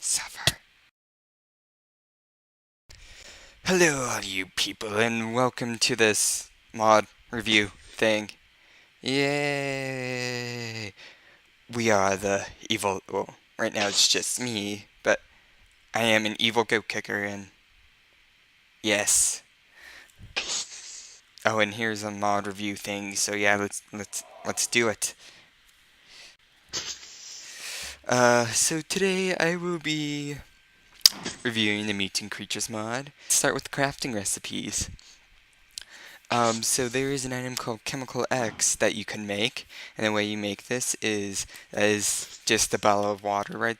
Suffer. Hello all you people and welcome to this mod review thing. Yay! We are the evil, well, right now it's just me, but I am an evil goat kicker and yes. Oh, and here's a mod review thing, so yeah, let's do it. So today I will be reviewing the Mutant Creatures mod. Start with crafting recipes. So there is an item called Chemical X that you can make, and the way you make this is just a bottle of water right.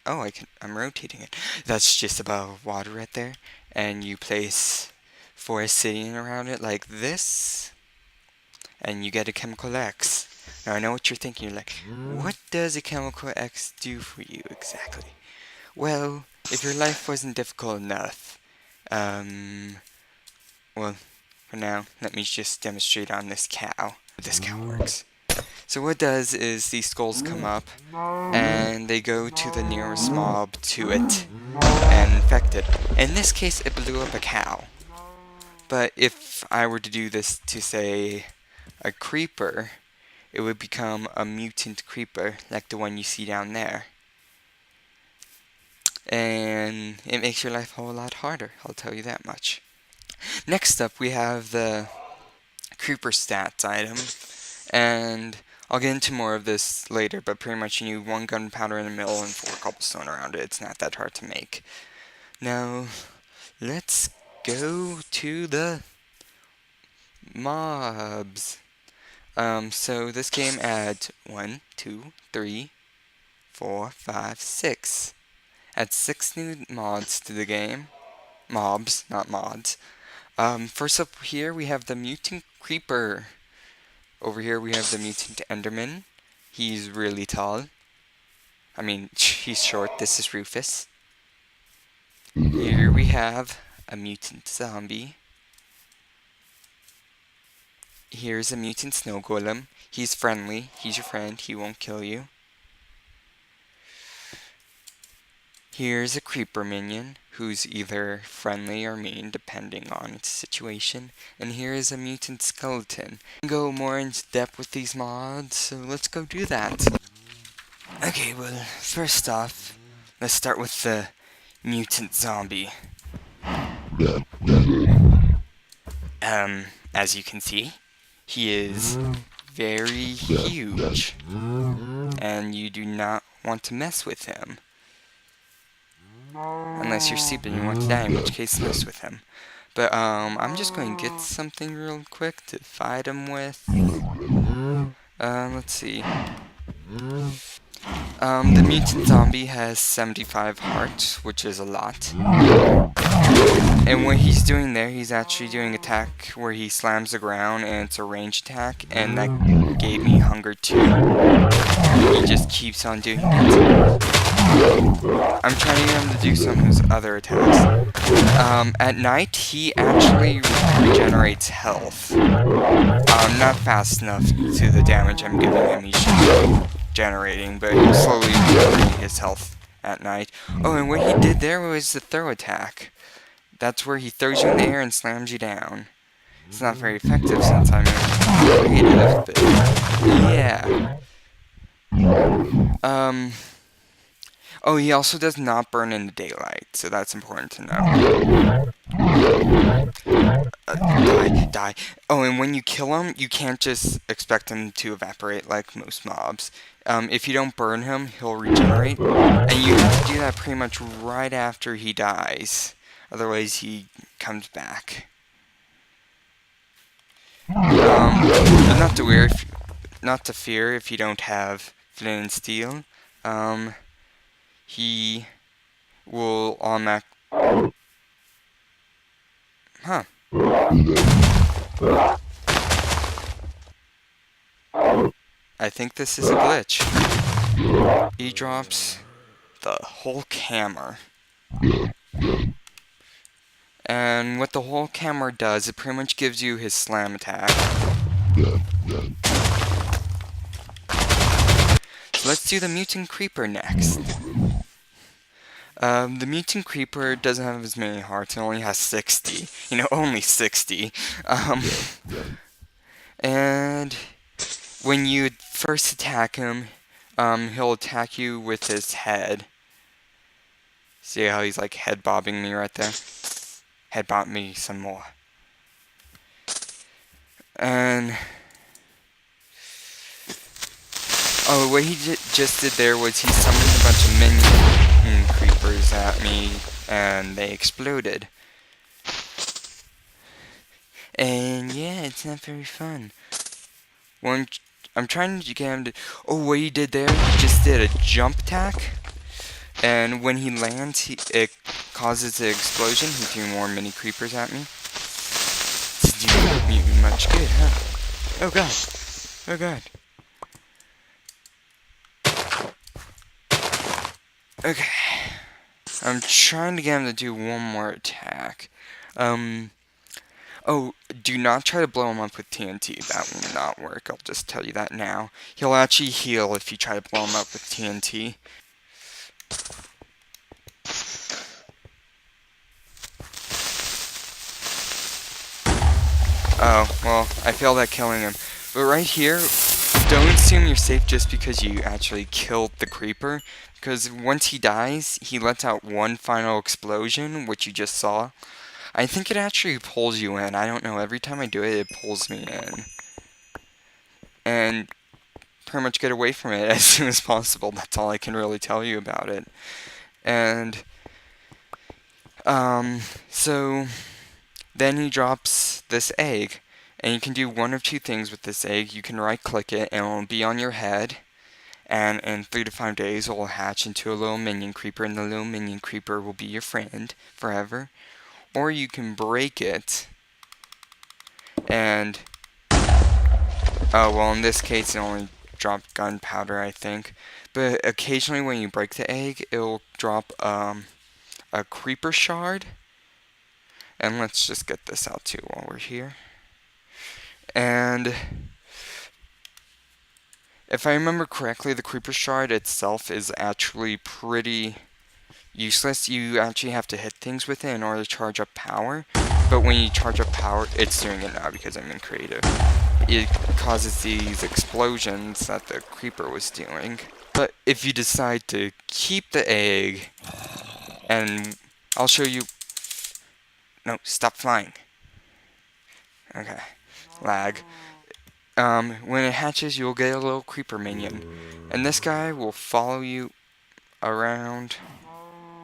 I'm rotating it. That's just a bottle of water right there, and you place 4 obsidian around it like this, and you get a Chemical X. Now I know what you're thinking. You're like, what does a Chemical X do for you exactly? Well, if your life wasn't difficult enough, well, for now, let me just demonstrate on this cow how this cow works. So what it does is these skulls come up, and they go to the nearest mob to it, and infect it. In this case, it blew up a cow. But if I were to do this to, say, a creeper, it would become a mutant creeper, like the one you see down there. And it makes your life a whole lot harder, I'll tell you that much. Next up, we have the creeper stats item, and I'll get into more of this later, but pretty much you need 1 gunpowder in the middle and 4 cobblestone around it. It's not that hard to make. Now, let's go to the mobs. So this game adds 1, 2, 3, 4, 5, 6. Adds 6 new mods to the game. Mobs, not mods. First up here we have the Mutant Creeper. Over here we have the Mutant Enderman. He's really tall. I mean, he's short. This is Rufus. Here we have a Mutant Zombie. Here's a Mutant Snow Golem. He's friendly. He's your friend. He won't kill you. Here's a Creeper Minion, who's either friendly or mean, depending on its situation. And here is a Mutant Skeleton. Go more into depth with these mods, so let's go do that. Okay, well, first off, let's start with the Mutant Zombie. As you can see, he is very huge, and you do not want to mess with him. Unless you're stupid and you want to die, in which case mess with him. But I'm just going to get something real quick to fight him with. Let's see. The Mutant Zombie has 75 hearts, which is a lot. And what he's doing there, he's actually doing an attack where he slams the ground, and it's a ranged attack, and that gave me hunger too. He just keeps on doing it. I'm trying to get him to do some of his other attacks. At night, he actually regenerates health. Not fast enough to the damage I'm giving him. He's just generating, but he's slowly regenerating his health at night. Oh, and what he did there was the throw attack. That's where he throws you in the air and slams you down. It's not very effective since I'm creative, but yeah. Oh, he also does not burn in the daylight, so that's important to know. Die. Oh, and when you kill him, you can't just expect him to evaporate like most mobs. If you don't burn him, he'll regenerate, and you have to do that pretty much right after he dies. Otherwise, he comes back. Not to fear if you don't have flint and steel. He will automatically. Huh. I think this is a glitch. He drops the Hulk hammer. And what the Hulk hammer does, it pretty much gives you his slam attack. So let's do the Mutant Creeper next. The mutant creeper doesn't have as many hearts. It only has 60. You know, only 60. Um, and when you first attack him, he'll attack you with his head. See how he's like head bobbing me right there? Head bob me some more. And oh, what he just did there was he summoned a bunch of minion creepers at me, and they exploded. And yeah, it's not very fun. I'm trying to get him to. Oh, what he did there, he just did a jump attack. And when he lands, it causes an explosion. He threw more mini creepers at me. This didn't do much good, huh? Oh god. Oh god. Okay. I'm trying to get him to do one more attack. Oh, do not try to blow him up with TNT. That will not work. I'll just tell you that now. He'll actually heal if you try to blow him up with TNT. Oh, well, I failed at killing him. But right here, don't assume you're safe just because you actually killed the creeper. Because once he dies, he lets out one final explosion, which you just saw. I think it actually pulls you in. I don't know. Every time I do it, it pulls me in. And pretty much get away from it as soon as possible. That's all I can really tell you about it. And, so then he drops this egg. And you can do one of two things with this egg. You can right-click it, and it'll be on your head. And in 3 to 5 days, it will hatch into a little minion creeper, and the little minion creeper will be your friend forever. Or you can break it, and oh, well, in this case, it only dropped gunpowder, I think. But occasionally, when you break the egg, it'll drop a creeper shard. And let's just get this out too while we're here. And if I remember correctly, the creeper shard itself is actually pretty useless. You actually have to hit things with it in order to charge up power. But when you charge up power, it's doing it now because I'm in creative. It causes these explosions that the creeper was doing. But if you decide to keep the egg, and I'll show you. No, stop flying. Okay, lag. When it hatches, you'll get a little creeper minion. And this guy will follow you around.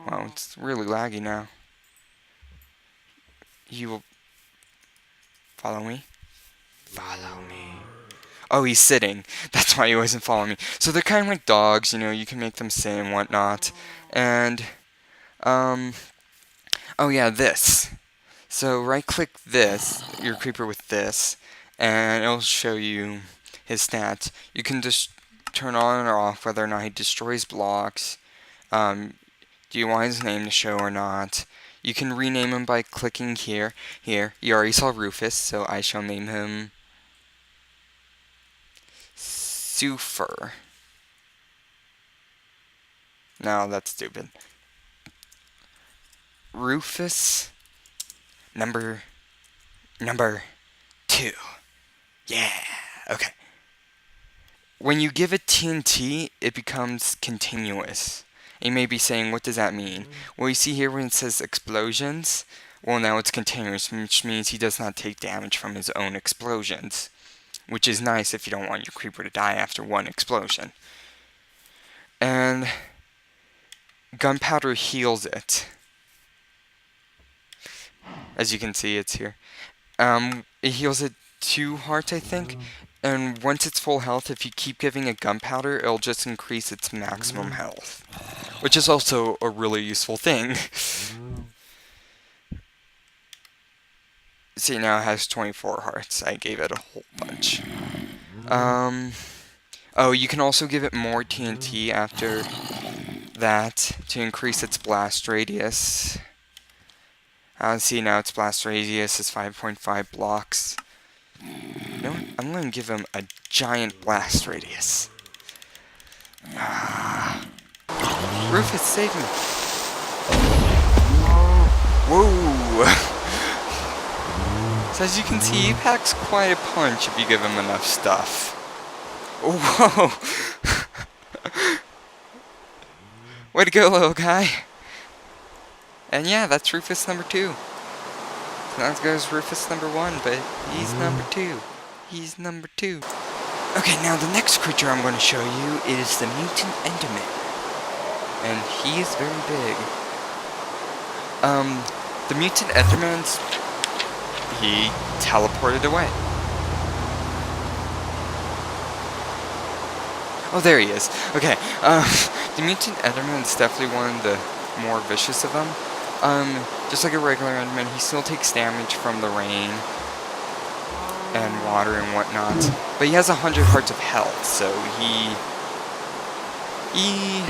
Wow, it's really laggy now. He will follow me. Follow me. Oh, he's sitting. That's why he wasn't following me. So they're kind of like dogs, you know, you can make them sit and whatnot. And, oh yeah, this. So right-click this, your creeper with this, and it'll show you his stats. You can just turn on or off whether or not he destroys blocks. Do you want his name to show or not? You can rename him by clicking here. Here, you already saw Rufus, so I shall name him Sufer. No, that's stupid. Rufus number 2. Yeah, okay. When you give it TNT, it becomes continuous. You may be saying, what does that mean? Well, you see here when it says explosions, well, now it's continuous, which means he does not take damage from his own explosions. Which is nice if you don't want your creeper to die after one explosion. And gunpowder heals it. As you can see, it's here. It heals it 2 hearts, I think. And once it's full health, if you keep giving it gunpowder, it'll just increase its maximum health. Which is also a really useful thing. See, now it has 24 hearts. I gave it a whole bunch. Oh, you can also give it more TNT after that to increase its blast radius. See, now its blast radius is 5.5 blocks. You know what? I'm going to give him a giant blast radius. Rufus, save me! Whoa! So as you can see, he packs quite a punch if you give him enough stuff. Whoa! Way to go, little guy! And yeah, that's Rufus number 2. Not as good as Rufus number 1, but he's number 2. He's number 2. Okay, now the next creature I'm going to show you is the Mutant Enderman. And he is very big. The Mutant Enderman's... he teleported away. Oh, there he is. Okay, the Mutant Enderman is definitely one of the more vicious of them. Just like a regular Enderman, he still takes damage from the rain and water and whatnot. But he has 100 hearts of health, so he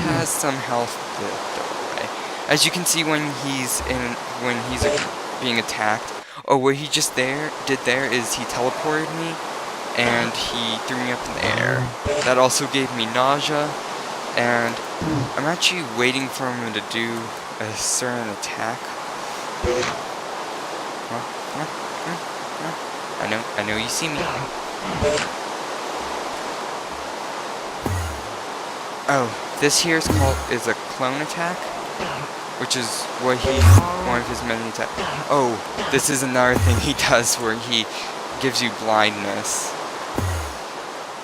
has some health to throw away. As you can see when he's being attacked. Oh, what he just did there is he teleported me and he threw me up in the air. That also gave me nausea, and I'm actually waiting for him to do a certain attack. I know you see me. Oh, this here is a clone attack, which is one of his many attacks. Oh, this is another thing he does where he gives you blindness.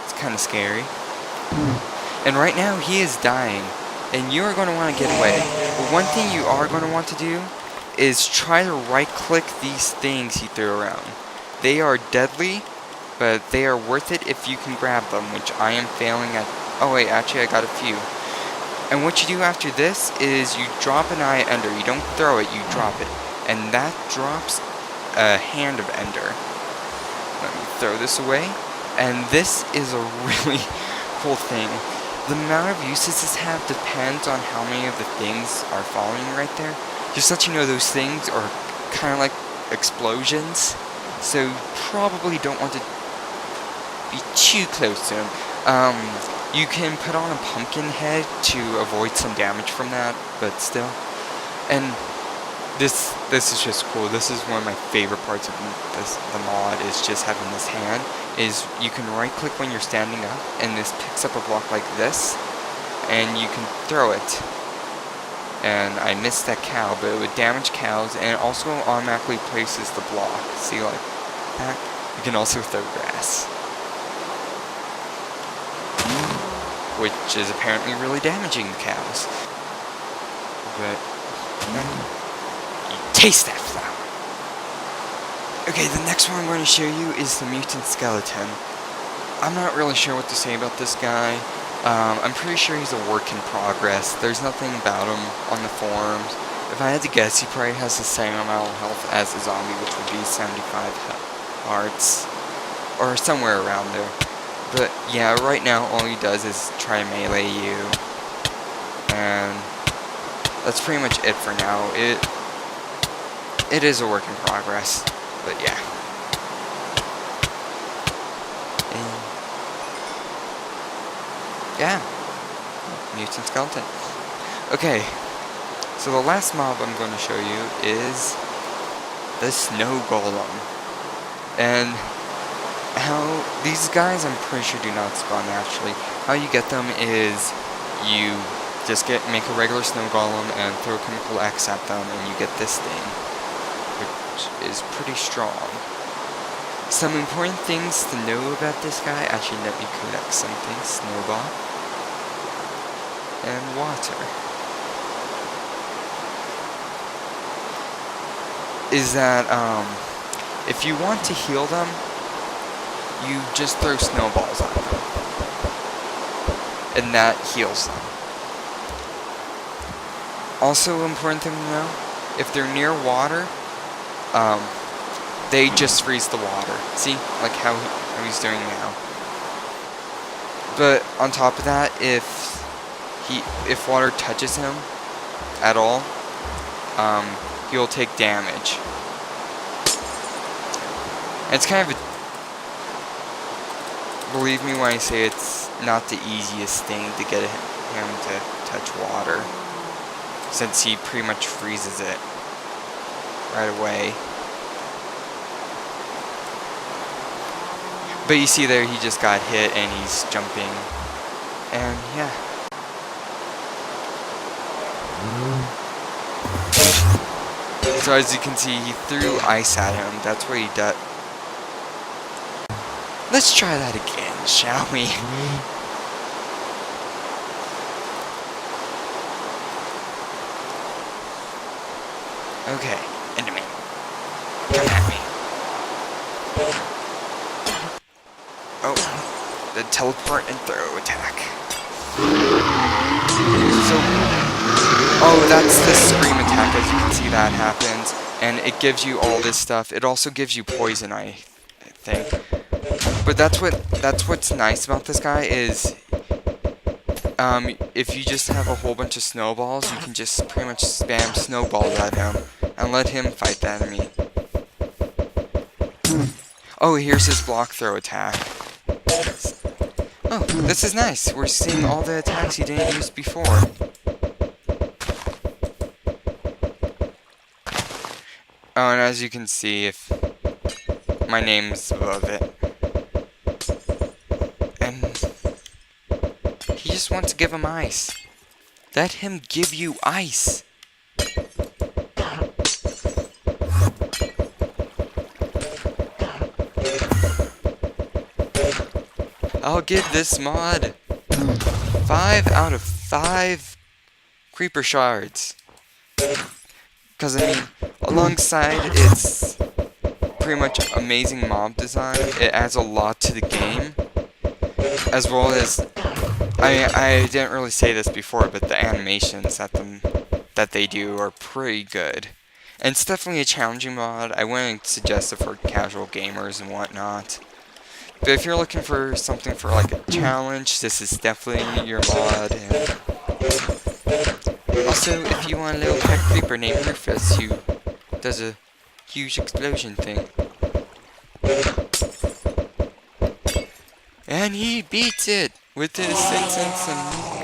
It's kind of scary. And right now he is dying, and you are going to want to get away. But one thing you are going to want to do is try to right-click these things he threw around. They are deadly, but they are worth it if you can grab them, which I am failing at. Oh wait, actually I got a few. And what you do after this is you drop an eye ender. You don't throw it, you drop it. And that drops a hand of ender. Let me throw this away. And this is a really cool thing. The amount of uses this have depends on how many of the things are following you right there. Just to let you know, those things are kind of like explosions. So you probably don't want to be too close to them. You can put on a pumpkin head to avoid some damage from that, but still. And this is just cool. This is one of my favorite parts of the mod, is just having this hand. Is you can right click when you're standing up, and this picks up a block like this, and you can throw it. And I missed that cow, but it would damage cows, and it also automatically places the block. See, like that? You can also throw grass, which is apparently really damaging the cows. But you taste that flower. Okay, the next one I'm going to show you is the Mutant Skeleton. I'm not really sure what to say about this guy. I'm pretty sure he's a work in progress. There's nothing about him on the forums. If I had to guess, he probably has the same amount of health as a zombie, which would be 75 hearts, or somewhere around there. But yeah, right now all he does is try to melee you, and that's pretty much it for now. It is a work in progress, but yeah. Yeah, Mutant Skeleton. Okay, so the last mob I'm going to show you is the Snow Golem. And how these guys, I'm pretty sure, do not spawn naturally. How you get them is you just make a regular Snow Golem and throw Chemical X at them, and you get this thing, which is pretty strong. Some important things to know about this guy. Actually, let me collect something. Snowball and water. Is that if you want to heal them, you just throw snowballs on them, and that heals them. Also, important thing to know: if they're near water, they just freeze the water. See, like how he's doing now. But on top of that, if water touches him at all, he'll take damage. And it's kind of believe me when I say it's not the easiest thing to get him to touch water, since he pretty much freezes it. right away. But you see there, he just got hit and he's jumping. And yeah. So as you can see, he threw ice at him. That's where he died. Let's try that again, shall we? Okay, enemy. Come at me. Oh, the teleport and throw attack. So, oh, that's the scream attack. As you can see, that happens, and it gives you all this stuff. It also gives you poison, I think. But that's what's nice about this guy is, if you just have a whole bunch of snowballs, you can just pretty much spam snowballs at him and let him fight the enemy. Oh, here's his block throw attack. Oh, this is nice. We're seeing all the attacks he didn't use before. Oh, and as you can see, if my name's above it. And he just wants to give him ice. Let him give you ice. I'll give this mod 5 out of 5 creeper shards. Because, I mean, alongside its pretty much amazing mob design, it adds a lot to the game. As well as, I didn't really say this before, but the animations that they do are pretty good. And it's definitely a challenging mod. I wouldn't suggest it for casual gamers and whatnot. But if you're looking for something for like a challenge, this is definitely your mod. And also, if you want a little pet creeper named Rufus who does a huge explosion thing. And he beats it with his incense and